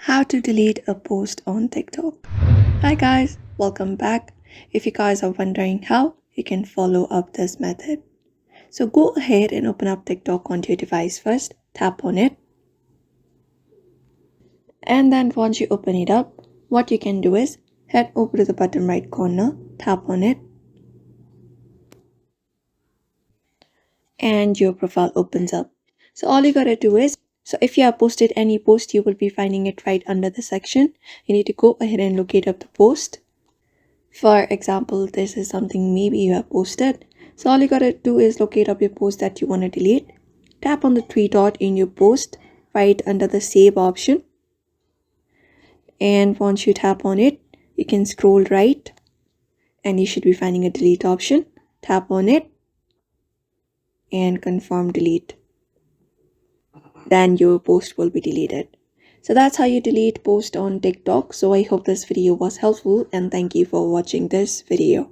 How to delete a post on TikTok. Hi guys, welcome back. If you guys are wondering how, you can follow up this method. So go ahead and open up TikTok onto your device first, tap on it. And then once you open it up, what you can do is head over to the bottom right corner, tap on it. And your profile opens up. So all you gotta do is, if you have posted any post, you will be finding it right under the section. You need to go ahead and locate up the post. For example, this is something maybe you have posted. So all you gotta do is locate up your post that you want to delete. Tap on the three dot in your post right under the save option. And once you tap on it, you can scroll right and you should be finding a delete option. Tap on it and confirm delete. Then your post will be deleted. So that's how you delete post on TikTok. So I hope this video was helpful and thank you for watching this video.